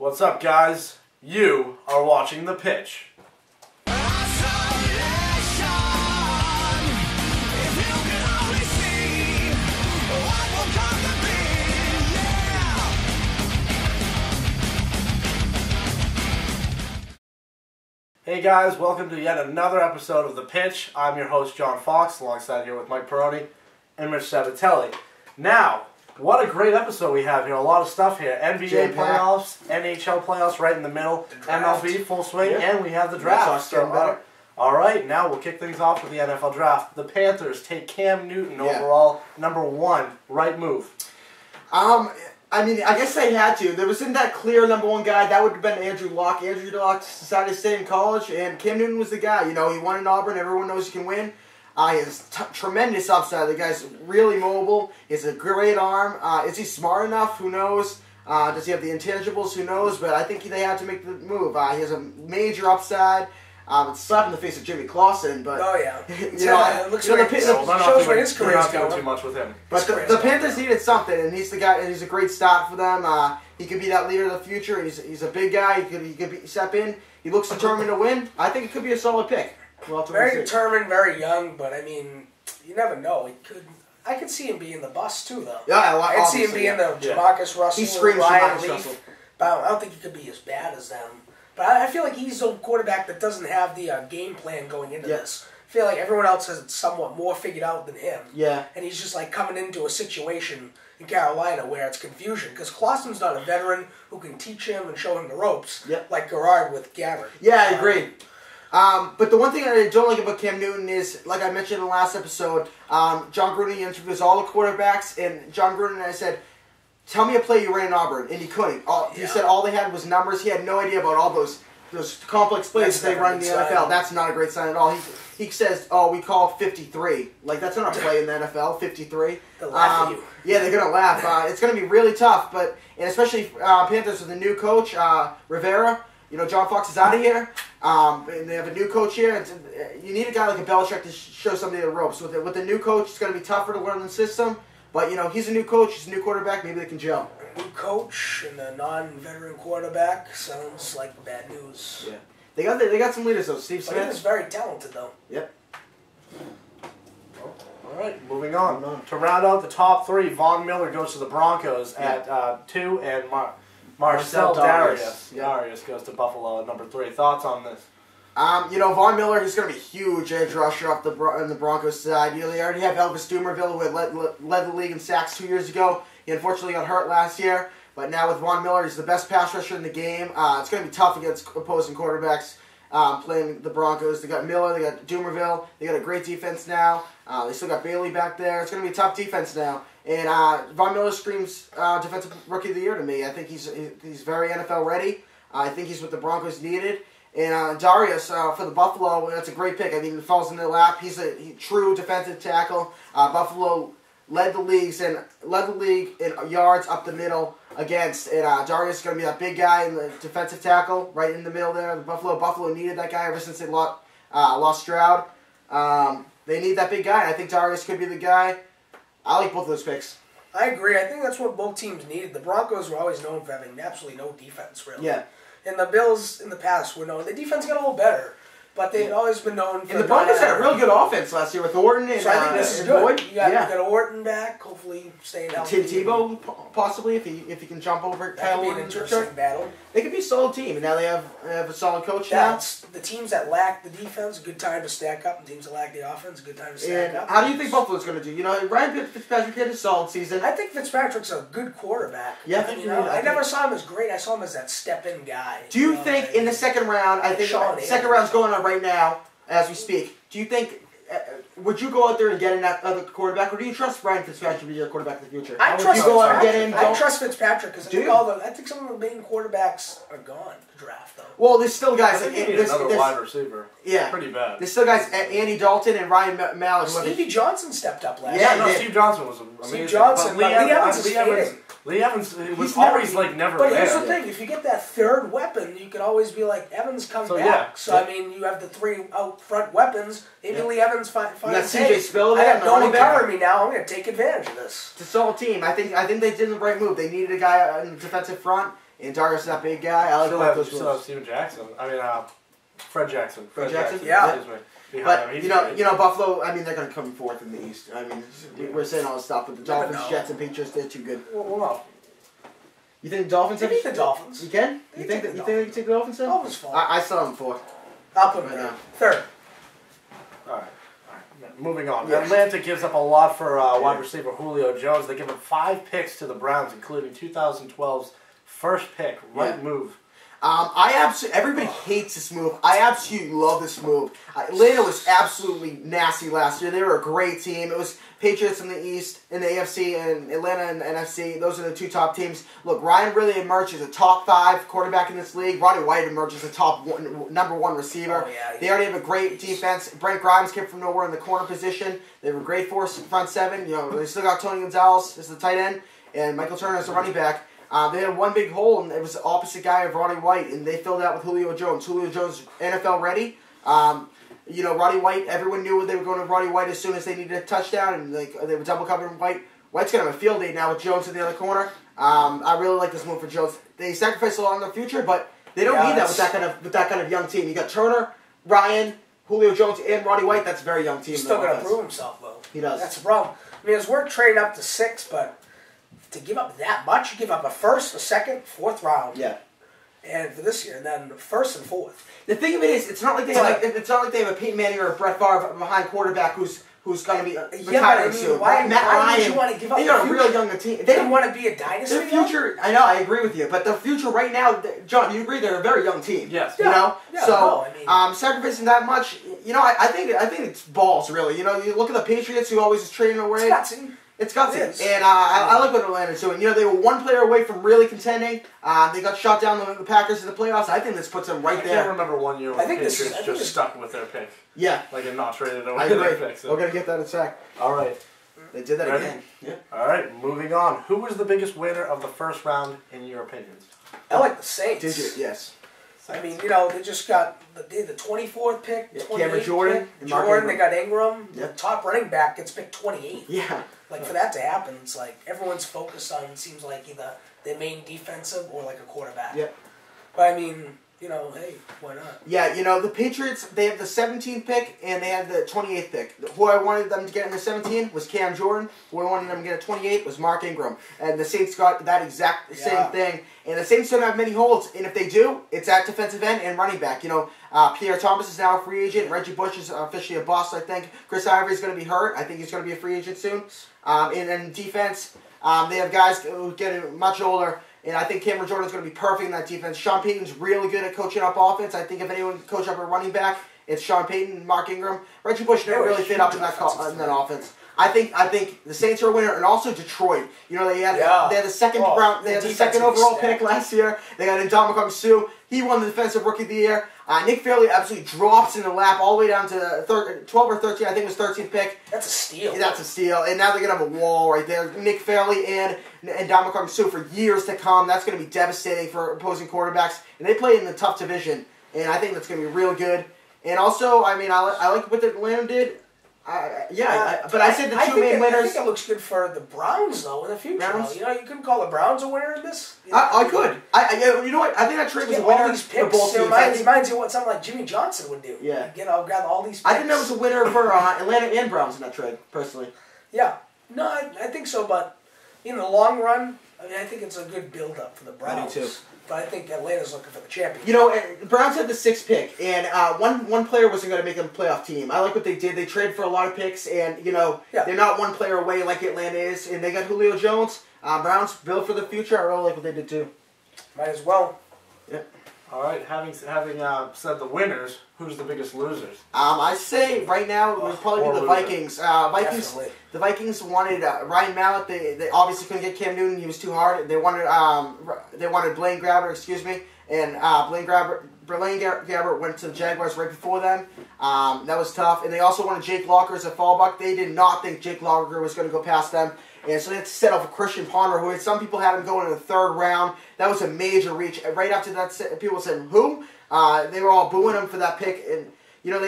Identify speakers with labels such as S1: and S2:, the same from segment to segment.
S1: What's up, guys? You are watching The Pitch. Hey guys, welcome to yet another episode of The Pitch. I'm your host, John Fox, alongside here with Mike Peroni and Rich Sabatelli. Now, what a great episode we have here. A lot of stuff here. NBA playoffs, NHL playoffs right in the middle, MLB full swing, and we have the draft. Alright, now we'll kick things off with the NFL draft. The Panthers take Cam Newton overall, #1. Right move.
S2: I mean, I guess they had to. There wasn't that clear #1 guy. That would have been Andrew Luck. Andrew Luck decided to stay in college, and Cam Newton was the guy. You know, he won in Auburn. Everyone knows he can win. He has tremendous upside. The guy's really mobile. He has a great arm. Is he smart enough? Who knows? Does he have the intangibles? Who knows? But I think they had to make the move. He has a major upside. It's slap in the face of Jimmy Clausen, but
S3: it looks like shows where his career's going.
S1: Too much with him.
S2: But the Panthers needed something, and he's the guy. And he's a great start for them. He could be that leader of the future. He's a big guy. He could step in. He looks determined to win. I think it could be a solid pick.
S3: Very determined, very young, but I mean, you never know. I could see him being the bust too, though.
S2: Yeah,
S3: I could see him being the Jamarcus Russell.
S2: He screams
S3: Ryan
S2: Jamarcus
S3: Leaf.
S2: Russell.
S3: But I don't think he could be as bad as them. But I feel like he's a quarterback that doesn't have the game plan going into this. I feel like everyone else has it somewhat more figured out than him.
S2: Yeah.
S3: And he's just like coming into a situation in Carolina where it's confusion. Because Clausen's not a veteran who can teach him and show him the ropes like Garrard with Gabbard.
S2: Yeah, I agree. But the one thing I don't like about Cam Newton is, like I mentioned in the last episode, John Gruden interviews all the quarterbacks, and John Gruden and I said, tell me a play you ran in Auburn, and he couldn't. He said all they had was numbers. He had no idea about all those complex plays that they run in the NFL. That's not a great sign at all. He says, we call 53. Like, that's not a play in the NFL, 53.
S3: They'll laugh at you.
S2: Yeah, they're going to laugh. It's going to be really tough, and especially Panthers with a new coach, Rivera. You know, John Fox is out of here, and they have a new coach here. And you need a guy like a Belichick to show somebody the ropes. With the new coach, it's going to be tougher to learn the system. But, you know, he's a new coach, he's a new quarterback, maybe they can gel.
S3: A new coach and a non-veteran quarterback sounds like bad news.
S2: Yeah. They got some leaders, though. Steve Smith
S3: is very talented, though.
S2: Yep.
S1: All right, moving on. To round out the top 3, Von Miller goes to the Broncos at 2, and Marcel Darius. Darius goes to Buffalo at #3. Thoughts on this?
S2: You know, Von Miller, he's going to be a huge edge rusher on the Broncos side. You know, they already have Elvis Dumervil, who had led the league in sacks 2 years ago. He unfortunately got hurt last year. But now with Von Miller, he's the best pass rusher in the game. It's going to be tough against opposing quarterbacks playing the Broncos. They got Miller, they got Dumervil. They got a great defense now. They still got Bailey back there. It's going to be a tough defense now. And Von Miller screams Defensive Rookie of the Year to me. I think he's very NFL ready. I think he's what the Broncos needed. And Darius for the Buffalo, that's a great pick. I mean, it falls in their lap. He's a true defensive tackle. Buffalo led the league in yards up the middle against. And Darius is going to be that big guy in the defensive tackle right in the middle there. Buffalo needed that guy ever since they lost Stroud. They need that big guy, and I think Darius could be the guy. I like both of those picks.
S3: I agree. I think that's what both teams needed. The Broncos were always known for having absolutely no defense, really.
S2: Yeah.
S3: And the Bills in the past were known. The defense got a little better, but they've always been known for.
S2: And the Broncos had a real good offense last year with Orton and
S3: so I think this is good.
S2: Boyd.
S3: You got Orton back, hopefully staying healthy.
S2: Tim Tebow, possibly, if he can jump over Kyle
S3: Orton. That could be an interesting battle.
S2: They could be a solid team, and now they have a solid coach now.
S3: The teams that lack the defense, a good time to stack up, and teams that lack the offense, a good time to stack up.
S2: How do you think Buffalo's going to do? You know, Ryan Fitzpatrick had a solid season.
S3: I think Fitzpatrick's a good quarterback.
S2: Yeah,
S3: I never saw him as great. I saw him as that step-in guy.
S2: Do you think in the second round, I think second round's going on right now as we speak, do you think, would you go out there and get another quarterback, or do you trust Ryan Fitzpatrick to be your quarterback in the future?
S3: I trust Fitzpatrick because I think some of the main quarterbacks are gone to draft, though.
S2: Well, there's still guys.
S1: There's another wide receiver.
S2: Yeah.
S1: Pretty bad.
S2: There's still guys, Andy Dalton and Ryan Mallett.
S3: Stevie Johnson stepped up last
S1: year.
S3: Yeah,
S1: no, Steve Johnson was amazing.
S3: Steve Johnson, but Lee Evans is fading.
S1: Lee Evans was always never
S3: but
S1: there.
S3: But here's the thing: if you get that third weapon, you could always be like, Evans comes back.
S1: Yeah.
S3: So I mean, you have the 3 out front weapons. Maybe Lee Evans finds.
S2: You got CJ Spiller.
S3: I got no one covering me now. I'm going to take advantage of this.
S2: It's a solid team. I think they did the right move. They needed a guy in the defensive front. And Dario's that big guy. I like both those
S1: still have Steven Jackson. I mean, Fred Jackson.
S2: Fred Jackson?
S3: Yeah.
S1: Excuse me.
S2: But you know, Buffalo. I mean, they're going to come fourth in the East. I mean, we're saying all this stuff, but the Dolphins, Jets, and Patriots, they're too good.
S1: Well, no.
S2: You think the Dolphins?
S3: I think the Dolphins.
S2: You can?
S3: They
S2: You think
S3: take
S2: that?
S3: the
S2: You think they can take the Dolphins? Then?
S3: Dolphins fall.
S2: I still have them fourth.
S3: I'll put them
S2: Right
S3: there.
S2: now.
S3: Third.
S1: All right. Moving on.
S2: Yeah.
S1: Atlanta gives up a lot for wide receiver Julio Jones. They give up 5 picks to the Browns, including 2012's first pick. Right move.
S2: Everybody hates this move. I absolutely love this move. Atlanta was absolutely nasty last year. They were a great team. It was Patriots in the East, in the AFC, and Atlanta in the NFC. Those are the 2 top teams. Look, Ryan really emerged as a top 5 quarterback in this league. Roddy White emerged as a number 1 receiver.
S3: Oh, yeah,
S2: they already have a great defense. Brent Grimes came from nowhere in the corner position. They have a great front 7. You know, they still got Tony Gonzalez as the tight end, and Michael Turner as the running back. They had one big hole, and it was the opposite guy of Roddy White, and they filled it out with Julio Jones. Julio Jones, NFL ready. You know, Roddy White, everyone knew they were going to Roddy White as soon as they needed a touchdown, and they were double covering White. White's going to have a field day now with Jones in the other corner. I really like this move for Jones. They sacrificed a lot in the future, but they don't need that with that kind of young team. You got Turner, Ryan, Julio Jones, and Roddy White. That's a very young team.
S3: He's still going to prove himself, though.
S2: He does.
S3: That's the problem. I mean, it's worth trading up to 6, but to give up that much, you give up a first, a second, 4th round.
S2: Yeah.
S3: And for this year, and then 1st and 4th.
S2: The thing of it is, it's not like they have a Peyton Manning or a Brett Favre behind quarterback who's going to be retiring soon.
S3: Why
S2: Matt
S3: would you want to give up?
S2: They got a real young team.
S3: They don't want to be a dynasty.
S2: Their future, I know, I agree with you, but their future right now, John, you agree they're a very young team.
S1: Yes.
S2: You know,
S3: Yeah,
S2: so
S3: no, I mean,
S2: sacrificing that much, you know, I think it's balls really. You know, you look at the Patriots who always is trading away. It's gutsy. And I like what Atlanta's doing. You know, they were 1 player away from really contending. They got shot down the Packers in the playoffs. I think this puts them right there.
S1: I can't remember one year when the Patriots just stuck with their pick.
S2: Yeah.
S1: Like, and not traded away
S2: I agree.
S1: their pick. So.
S2: We're going to get that in a sec.
S1: All right.
S2: They did that
S1: Ready?
S2: again. Yeah.
S1: All right, moving on. Who was the biggest winner of the first round, in your opinions?
S3: I like the Saints.
S2: Did you? Yes.
S3: I mean, you know, they just got the 24th pick,
S2: Yeah,
S3: 28th
S2: Cameron Jordan.
S3: pick.
S2: And Mark
S3: Jordan,
S2: Ingram.
S3: they got Ingram.
S2: Yep.
S3: The top running back gets picked 28th.
S2: Yeah.
S3: Like, for that to happen, it's like everyone's focused on, it seems like, either their main defensive or like a quarterback.
S2: Yep.
S3: But I mean, you know, hey, why not?
S2: Yeah, you know, the Patriots, they have the 17th pick and they have the 28th pick. Who I wanted them to get in the 17 was Cam Jordan. Who I wanted them to get at 28 was Mark Ingram. And the Saints got that exact same thing. And the Saints don't have many holes. And if they do, it's at defensive end and running back. You know, Pierre Thomas is now a free agent. Reggie Bush is officially a bust, I think. Chris Ivory is going to be hurt. I think he's going to be a free agent soon. And then defense, they have guys who are getting much older. And I think Cameron Jordan is going to be perfect in that defense. Sean Payton's really good at coaching up offense. I think if anyone can coach up a running back, it's Sean Payton and Mark Ingram. Reggie Bush never really fit up in that offense. I think the Saints are a winner, and also Detroit. You know, they had the second round, they had the second overall pick last year. They got Ndamukong Suh. He won the Defensive Rookie of the Year. Nick Fairley absolutely drops in the lap all the way down to 12 or 13. I think it was 13th pick.
S3: That's a steal.
S2: That's a steal. And now they're going to have a wall right there. Nick Fairley and Ndamukong Suh for years to come. That's going to be devastating for opposing quarterbacks. And they play in the tough division. And I think that's going to be real good. And also, I mean, I like what Atlanta did. But I said the two main winners.
S3: I think it looks good for the Browns, though, in the future.
S2: Browns?
S3: You know, you couldn't call the Browns a winner in this.
S2: I could. You know what? I think that trade was a
S3: all
S2: winner
S3: these
S2: for both
S3: picks.
S2: teams.
S3: Reminds you of what something like Jimmy Johnson would do.
S2: Yeah.
S3: You know, grab all these picks.
S2: I didn't know it was a winner for Atlanta and Browns in that trade, personally.
S3: Yeah. No, I think so, but in the long run, I mean, I think it's a good build-up for the Browns.
S2: I do too.
S3: But I think Atlanta's looking for the championship.
S2: You know, the Browns had the 6th pick, and one player wasn't going to make them a playoff team. I like what they did. They traded for a lot of picks, and, you know, they're not one player away like Atlanta is, and they got Julio Jones. Browns built for the future. I really like what they did, too.
S3: Might as well.
S2: Yep.
S1: All right, having said the winners, who's the biggest losers?
S2: I say right now it would probably be the Vikings.
S3: Definitely.
S2: The Vikings wanted Ryan Mallett. They obviously couldn't get Cam Newton. He was too hard. They wanted Blaine Gabbert, excuse me, and Blaine Gabbert went to the Jaguars right before them. That was tough. And they also wanted Jake Locker as a fallback. They did not think Jake Locker was going to go past them. And so they had to settle for Christian Ponder, who some people had him going in the 3rd round. That was a major reach. Right after that, people said, who? They were all booing him for that pick. And, you know,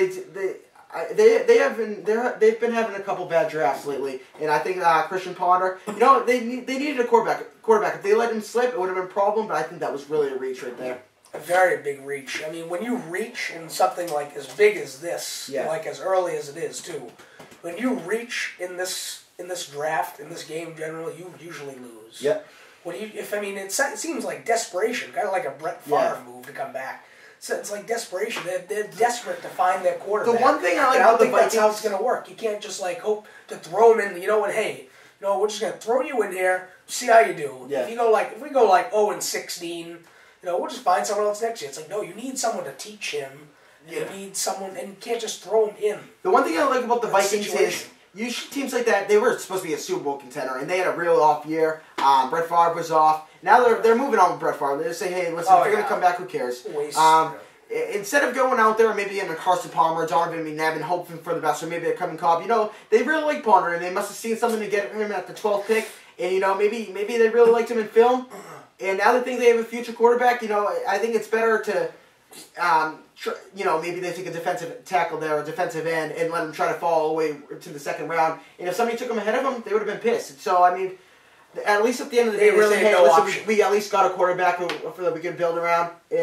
S2: they've been having a couple bad drafts lately, and I think Christian Ponder, they needed a quarterback. If they let him slip, it would have been a problem. But I think that was really a reach right there.
S3: A very big reach. I mean, when you reach in something like as big as this, like as early as it is too, when you reach in this draft, in this game generally, you usually lose.
S2: Yep.
S3: It seems like desperation, kind of like a Brett Favre move to come back. So it's like desperation. They're desperate to find their quarterback.
S2: The one thing I like
S3: about
S2: the Vikings,
S3: that's how it's going to work. You can't just hope to throw him in. Hey, we're just going to throw you in here, see how you do.
S2: Yeah.
S3: If we go 0-16, we'll just find someone else next year. It's no, you need someone to teach him. You need someone, and you can't just throw him in.
S2: The one thing I like about the Vikings is usually teams like that, they were supposed to be a Super Bowl contender, and they had a real off year. Brett Favre was off. Now they're moving on with Brett Favre. They're saying, hey, listen, if you're going to come back, who cares? Instead of going out there and maybe getting a Carson Palmer, Donovan McNabb, hoping for the best, or maybe a Kevin Cobb, they really like Ponder, and they must have seen something to get him at the 12th pick, and, maybe they really liked him in film, and now they think they have a future quarterback, I think it's better to, maybe they take a defensive tackle there, a defensive end, and let him try to fall all the way to the second round, and if somebody took him ahead of him, they would have been pissed. So, at least at the end of the day,
S3: really
S2: say, hey,
S3: no
S2: listen, we at least got a quarterback that we can build around. But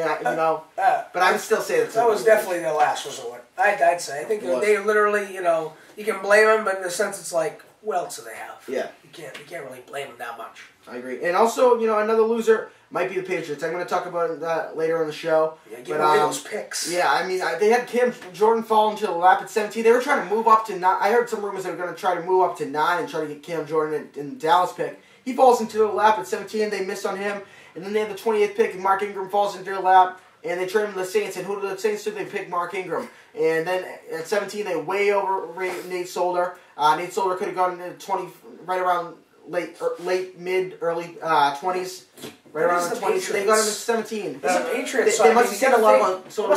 S2: I would still say
S3: that was definitely their last resort. I'd say. I think they literally, you can blame them, but in a sense, it's what else do they have?
S2: Yeah.
S3: You can't really blame them that much.
S2: I agree. And also, another loser might be the Patriots. I'm going to talk about that later on the show.
S3: Yeah, give away those picks.
S2: Yeah, they had Cam Jordan fall into the lap at 17. They were trying to move up to 9. I heard some rumors they were going to try to move up to 9 and try to get Cam Jordan in the Dallas pick. He falls into the lap at 17. They missed on him. And then they have the 28th pick, and Mark Ingram falls into their lap. And they trade him to the Saints. And who do the Saints do? They pick Mark Ingram. And then at 17, they way overrate Nate Solder. Nate Solder could have gone into 20, right around late, mid, early 20s. Right around the 20s. They got him at 17.
S3: It's the Patriots.
S2: They must have said a lot about Solder.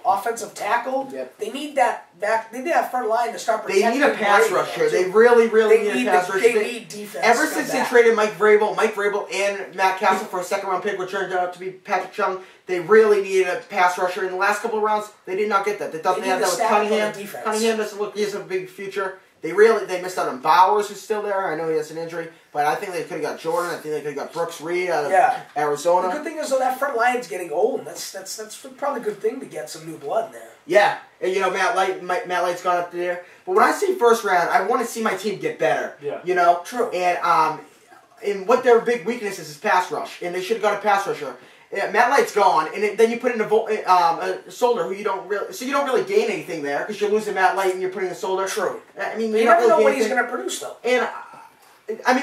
S3: Offensive tackle.
S2: Yep.
S3: They need that back. They need that front line to start protecting.
S2: They need a pass rusher. They really need a pass rusher.
S3: They need defense.
S2: Ever since they traded Mike Vrabel and Matt Castle for a second-round pick, which turned out to be Patrick Chung, they really needed a pass rusher. In the last couple of rounds, they did not get that. They thought they had that with Cunningham. Cunningham doesn't look, he has a big future. They missed out on Bowers, who's still there. I know he has an injury, but I think they could have got Jordan. I think they could have got Brooks Reed out of Arizona.
S3: The good thing is, though, that front line's getting old. That's probably a good thing to get some new blood in there.
S2: Yeah, and Matt Light's gone up there. But when I say first round, I want to see my team get better.
S1: Yeah.
S3: True.
S2: And what their big weakness is pass rush, and they should have got a pass rusher. Matt Light's gone, and then you put in a Solder who you don't really gain anything there because you're losing Matt Light and you're putting a Solder.
S3: True.
S2: You
S3: never know what he's going to produce though.
S2: And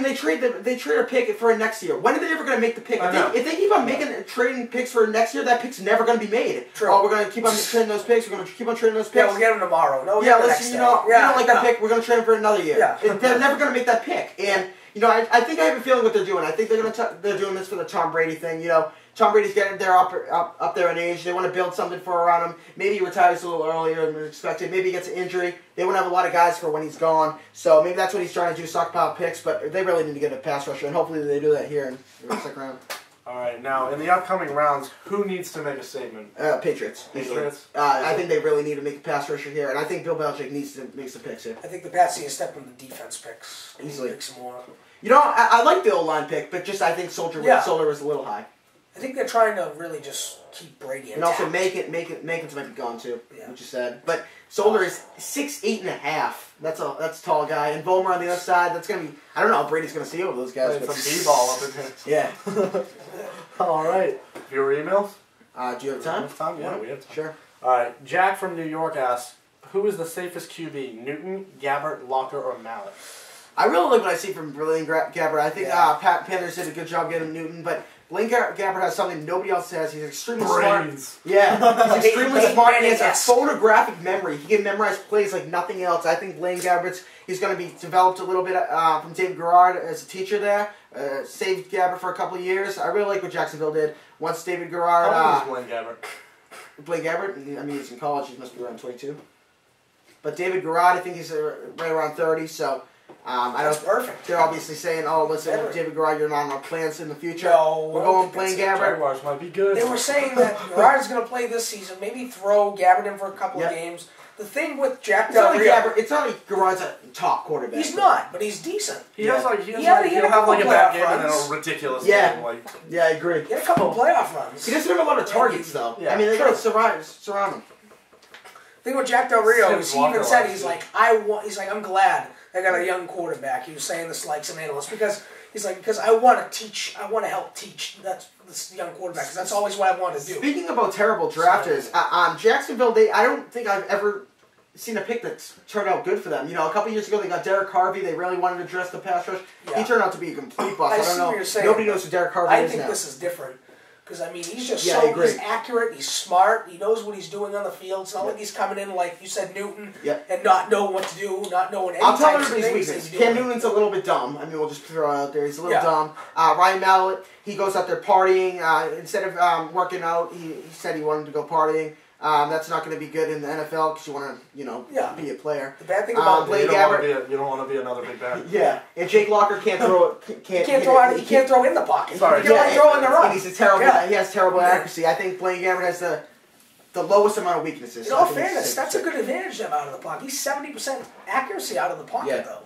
S2: they trade a pick for next year. When are they ever going to make the pick? If they keep on trading picks for next year, that pick's never going to be made.
S3: True.
S2: Oh, we're going to keep on trading those picks. We're going to keep on trading those picks.
S3: Yeah, we'll get them tomorrow. No,
S2: we don't like that pick. We're going to trade them for another year.
S3: Yeah.
S2: They're never going to make that pick. And I think I have a feeling what they're doing. I think they're doing this for the Tom Brady thing. Tom Brady's getting there up there in age. They want to build something around him. Maybe he retires a little earlier than expected. Maybe he gets an injury. They won't have a lot of guys for when he's gone. So maybe that's what he's trying to do, stockpile picks. But they really need to get a pass rusher, and hopefully they do that here in the second round.
S1: All right, now in the upcoming rounds, who needs to make a statement?
S2: Patriots.
S1: Patriots?
S2: I think they really need to make a pass rusher here, and I think Bill Belichick needs to make some picks here.
S3: I think the Pats need to step in the defense picks.
S2: Easily.
S3: Pick some more.
S2: I like the O-line pick, but I think Solder was a little high.
S3: I think they're trying to really just keep Brady intact.
S2: And also Makin's might be gone too, which you said. But Solder is 6'8.5". That's a tall guy. And Vollmer on the other side. That's gonna be. I don't know how Brady's gonna see over those guys.
S1: Some b-ball up in here.
S2: Yeah.
S1: All right. Your emails?
S2: Do you have time?
S1: Yeah, we have time.
S2: Sure.
S1: All right. Jack from New York asks, "Who is the safest QB? Newton, Gabbert, Locker, or Mallett?"
S2: I really like what I see from Blaine Gabbert. I think Pat Panthers did a good job getting Newton, but Blaine Gabbert has something nobody else has. He's extremely smart. Yeah, he's extremely smart. He has a photographic memory. He can memorize plays like nothing else. I think Blaine he's going to be developed a little bit from David Garrard as a teacher there. Saved Gabbert for a couple of years. I really like what Jacksonville did. Once David Garrard...
S1: How old is Blaine Gabbert?
S2: Blaine Gabbert? I mean, he's in college. He must be around 22. But David Garrard, I think he's right around 30, so...
S3: That's perfect.
S2: They're obviously saying, "Oh, listen, David Garrard, you're not on our plans in the future.
S3: No,
S2: we're going Blaine Gabbert."
S1: Jaguars might be good.
S3: They were saying that Garrard's going to play this season. Maybe throw Gabbert in for a couple of games. The thing with Jack Del Rio,
S2: it's not like Garrard's a top quarterback.
S3: He's not, but he's decent.
S1: He'll have like a bad game and then a ridiculous game.
S2: Yeah, I agree.
S3: He had a couple of playoff runs.
S2: He doesn't have a lot of targets though.
S1: Yeah.
S2: I mean, they got to surround him.
S3: The thing with Jack Del Rio is he even said he's like I'm glad I got a young quarterback. He was saying this like some analysts because he's like because I want to help teach this young quarterback because that's always what I want to do.
S2: Speaking about terrible drafters, Jacksonville, I don't think I've ever seen a pick that's turned out good for them. You know, a couple years ago they got Derek Harvey. They really wanted to address the pass rush. Yeah. He turned out to be a complete bust. I don't know. What you're saying. Nobody knows who Derek Harvey is now.
S3: I think this is different. Because, I mean, he's just he's accurate, he's smart, he knows what he's doing on the field. It's not like he's coming in like you said, Newton, and not knowing what to do, not knowing any
S2: I'll tell
S3: types of
S2: everybody's
S3: things.
S2: weakness. Cam Newton's a little bit dumb. I mean, we'll just throw it out there. He's a little dumb. Ryan Mallett, he goes out there partying. Instead of working out, he said he wanted to go partying. That's not going to be good in the NFL because you want to, be a player.
S3: The bad thing about
S1: Blaine Gabbert, you don't want to be another big bad.
S2: Yeah, and Jake Locker can't throw.
S3: He can't throw in the pocket.
S2: Sorry,
S3: he can only throw in the run.
S2: And he's he has terrible accuracy. I think Blaine Gabbert has the lowest amount of weaknesses.
S3: In all fairness, that's a good advantage to have out of the pocket. He's 70% accuracy out of the pocket though.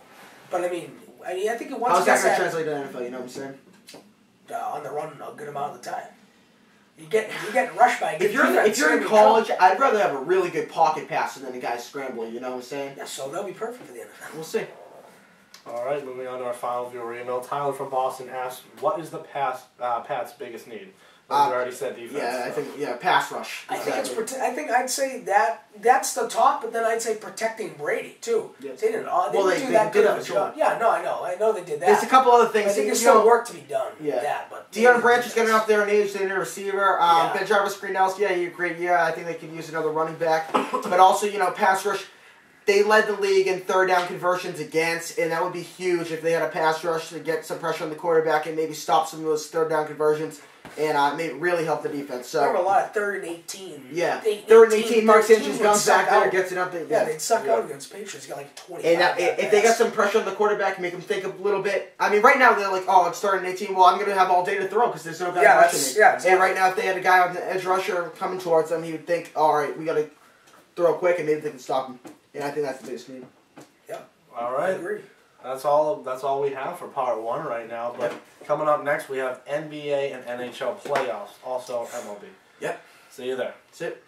S3: But I mean, I think it once.
S2: How's that going to translate to the NFL? You know what I'm saying?
S3: On the run a good amount of the time. You're getting rushed by a good
S2: defense. If you're in college, I'd rather have a really good pocket passer than a guy scrambling, you know what I'm saying?
S3: Yeah, so that'll be perfect for the NFL.
S2: We'll see.
S1: All right, moving on to our final viewer email. Tyler from Boston asks, what is the Pat's biggest need? We already said defense.
S2: Yeah, I think pass rush.
S3: Exactly. I think I'd say that's the top, but then I'd say protecting Brady too. Yes. They didn't do that good of a job. Yeah, no, I know they did that.
S2: There's a couple other things.
S3: I think there's still work to be done.
S2: Yeah,
S3: that, but
S2: Deion Branch is getting up there in age. They need a receiver. Ben Jarvis Greenells, he had a great year. I think they could use another running back, but also pass rush. They led the league in third down conversions against, and that would be huge if they had a pass rush to get some pressure on the quarterback and maybe stop some of those third down conversions and maybe really help the defense. So
S3: there were a lot of 3rd and 18.
S2: Yeah, 3rd and 18. Mark Sanchez comes back there, gets it up there.
S3: Yeah, they'd suck out against Patriots. Got like 25.
S2: And if they got some pressure on the quarterback, make them think a little bit. I mean, right now they're like, oh, it's 3rd and 18. Well, I'm going to have all day to throw because there's no guy rushing me.
S3: Yeah, exactly.
S2: And right now, if they had a guy on the edge rusher coming towards them, he would think, all right, we got to throw quick, and maybe they can stop him. And I think that's the biggest need.
S3: Yeah.
S1: All right.
S3: I agree.
S1: That's all we have for part 1 right now. But coming up next, we have NBA and NHL playoffs, also MLB.
S2: Yep.
S1: See you there.
S2: That's it.